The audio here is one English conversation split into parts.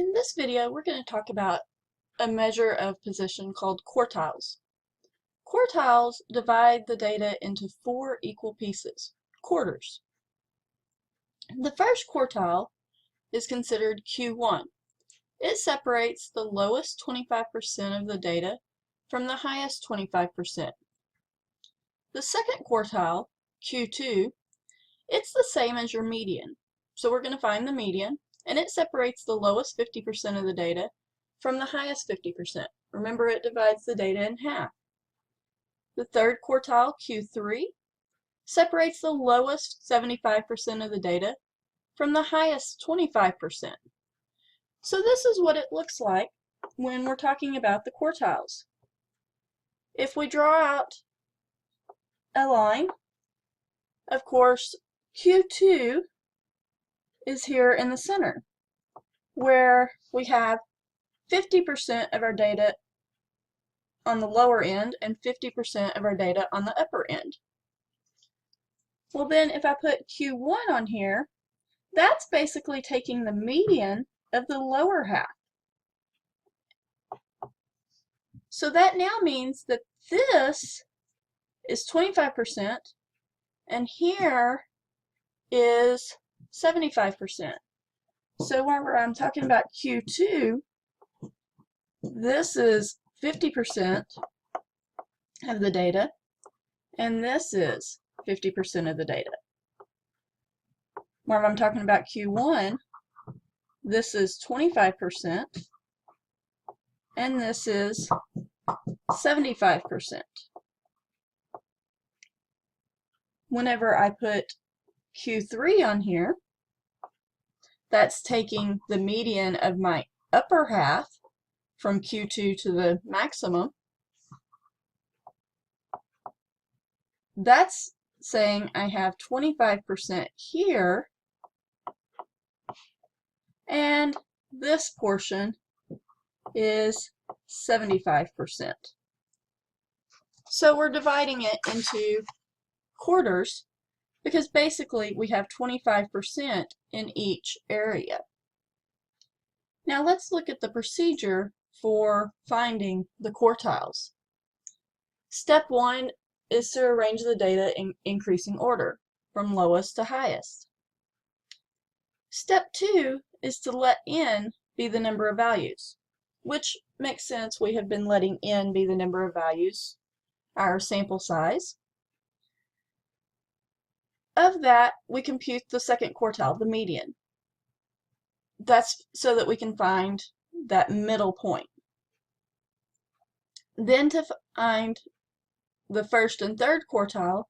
In this video, we're going to talk about a measure of position called quartiles. Quartiles divide the data into 4 equal pieces, quarters. The first quartile is considered Q1. It separates the lowest 25% of the data from the highest 25%. The second quartile, Q2, it's the same as your median. So we're going to find the median, and it separates the lowest 50% of the data from the highest 50%. Remember, it divides the data in half. The third quartile, Q3, separates the lowest 75% of the data from the highest 25%. So this is what it looks like when we're talking about the quartiles. If we draw out a line, of course, Q2 is here in the center, where we have 50% of our data on the lower end and 50% of our data on the upper end. Well then, if I put Q1 on here, that's basically taking the median of the lower half. So that now means that this is 25% and here is 75%. So whenever I'm talking about Q2, this is 50% of the data, and this is 50% of the data. Whenever I'm talking about Q1, this is 25%, and this is 75%. Whenever I put Q3 on here, that's taking the median of my upper half from Q2 to the maximum. That's saying I have 25% here, and this portion is 75%. So we're dividing it into quarters because basically we have 25% in each area. Now let's look at the procedure for finding the quartiles. Step 1 is to arrange the data in increasing order, from lowest to highest. Step 2 is to let n be the number of values, which makes sense. We have been letting n be the number of values, our sample size. Of that, we compute the second quartile, the median. That's so that we can find that middle point. Then to find the first and third quartile,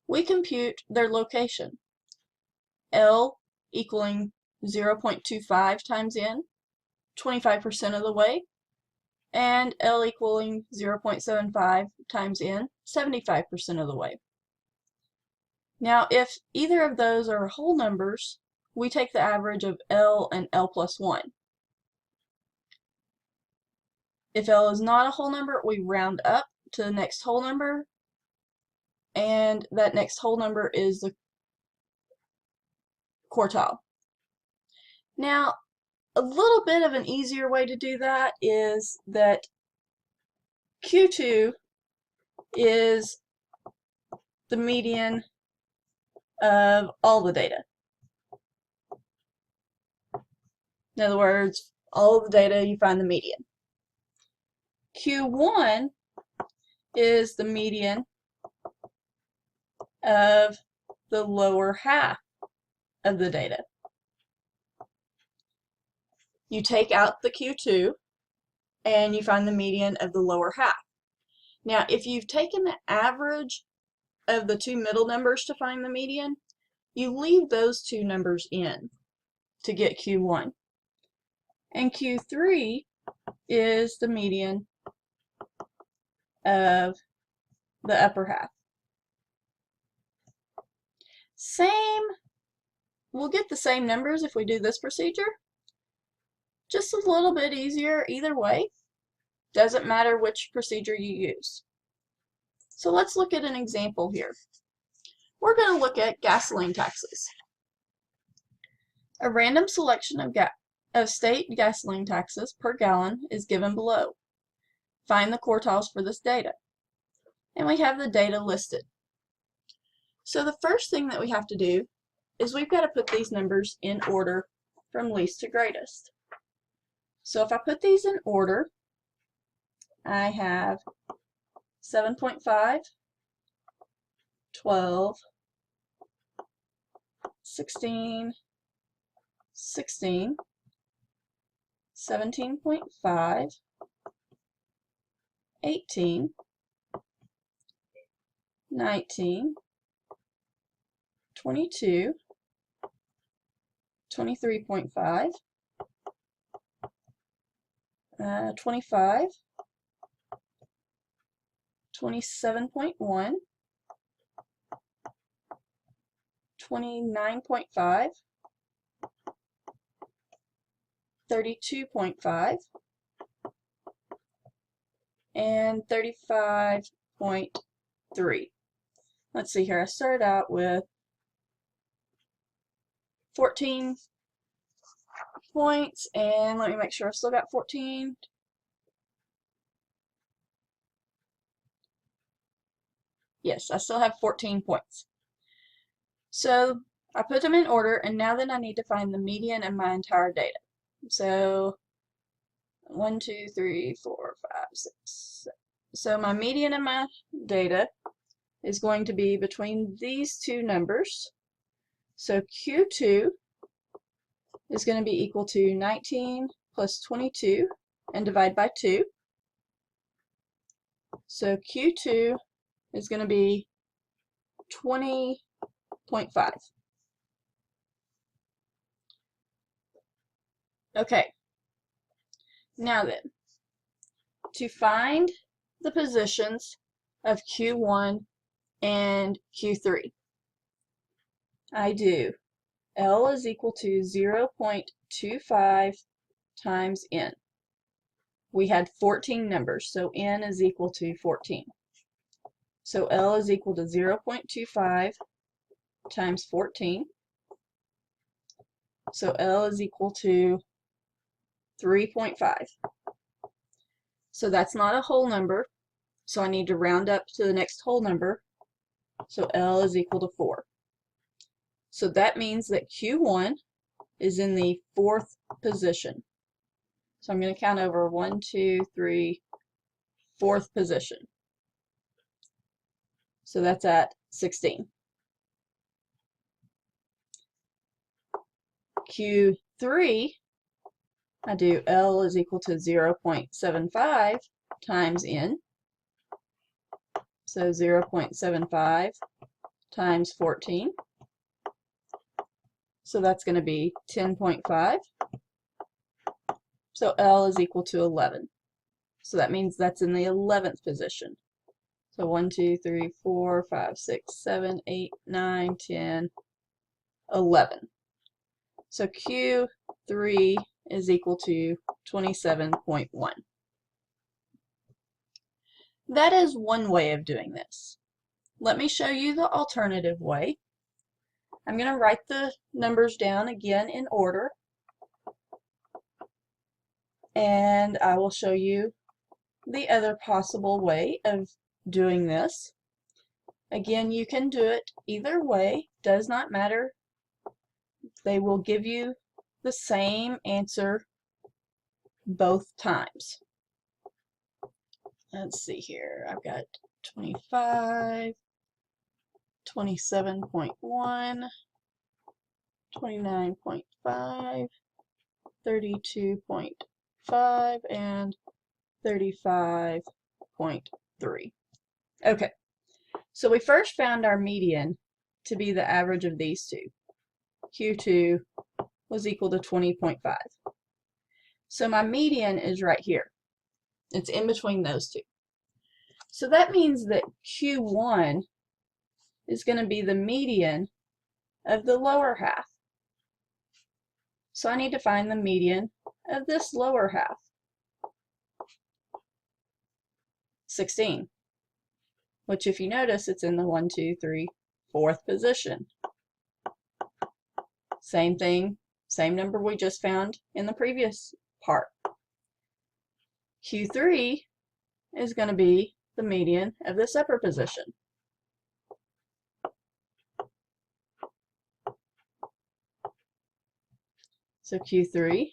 we compute their location. L equaling 0.25 times n, 25% of the way, and L equaling 0.75 times n, 75% of the way. Now, if either of those are whole numbers, we take the average of L and L plus 1. If L is not a whole number, we round up to the next whole number, and that next whole number is the quartile. Now, a little bit of an easier way to do that is that Q2 is the median of all the data. In other words, all of the data, you find the median. Q1 is the median of the lower half of the data. You take out the Q2 and you find the median of the lower half. Now, if you've taken the average of the two middle numbers to find the median, you leave those two numbers in to get Q1. And Q3 is the median of the upper half. We'll get the same numbers if we do this procedure. Just a little bit easier either way. Doesn't matter which procedure you use. So let's look at an example here. We're going to look at gasoline taxes. A random selection of of state gasoline taxes per gallon is given below. Find the quartiles for this data. And we have the data listed. So the first thing that we have to do is we've got to put these numbers in order from least to greatest. So if I put these in order, I have 7.5, 12, 16, 16, 17.5, 18, 19, 22, 23.5, 25, 27.1, 29.5, 32.5, and 35.3. Let's see here, I started out with 14 points, and let me make sure I've still got 14. Yes, I still have 14 points. So I put them in order, and now then I need to find the median of my entire data. So 1, 2, 3, 4, 5, 6, 7. So my median of my data is going to be between these two numbers. So Q2 is going to be equal to 19 plus 22 and divide by 2. So Q2 is going to be 20.5. Okay, now then, to find the positions of Q1 and Q3, I do L is equal to 0.25 times N. We had 14 numbers, so N is equal to 14. So L is equal to 0.25 times 14. So L is equal to 3.5. So that's not a whole number, so I need to round up to the next whole number. So L is equal to 4. So that means that Q1 is in the 4th position. So I'm going to count over 1, 2, 3, 4th position. So that's at 16. Q3, I do L is equal to 0.75 times N. So 0.75 times 14. So that's going to be 10.5. So L is equal to 11. So that means that's in the 11th position. So 1, 2, 3, 4, 5, 6, 7, 8, 9, 10, 11. So Q3 is equal to 27.1. That is one way of doing this. Let me show you the alternative way. I'm going to write the numbers down again in order, and I will show you the other possible way of doing this. Again, you can do it either way, does not matter. They will give you the same answer both times. Let's see here, I've got 25, 27.1, 29.5, 32.5, and 35.3. Okay, so we first found our median to be the average of these two. Q2 was equal to 20.5. So my median is right here. It's in between those two. So that means that Q1 is going to be the median of the lower half. So I need to find the median of this lower half. 16. Which, if you notice, it's in the 1, 2, 3, 4th position. Same thing, same number we just found in the previous part. Q3 is going to be the median of this upper position. So Q3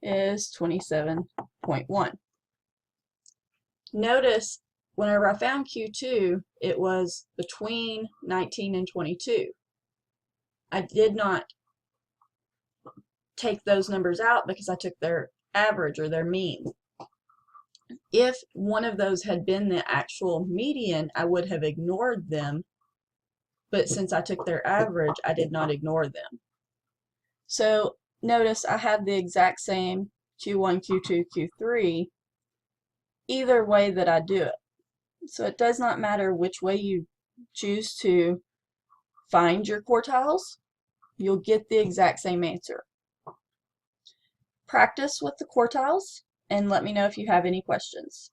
is 27.1. Notice whenever I found Q2, it was between 19 and 22. I did not take those numbers out because I took their average or their mean. If one of those had been the actual median, I would have ignored them, but since I took their average, I did not ignore them. So notice I have the exact same Q1, Q2, Q3, either way that I do it. So it does not matter which way you choose to find your quartiles, you'll get the exact same answer. Practice with the quartiles and let me know if you have any questions.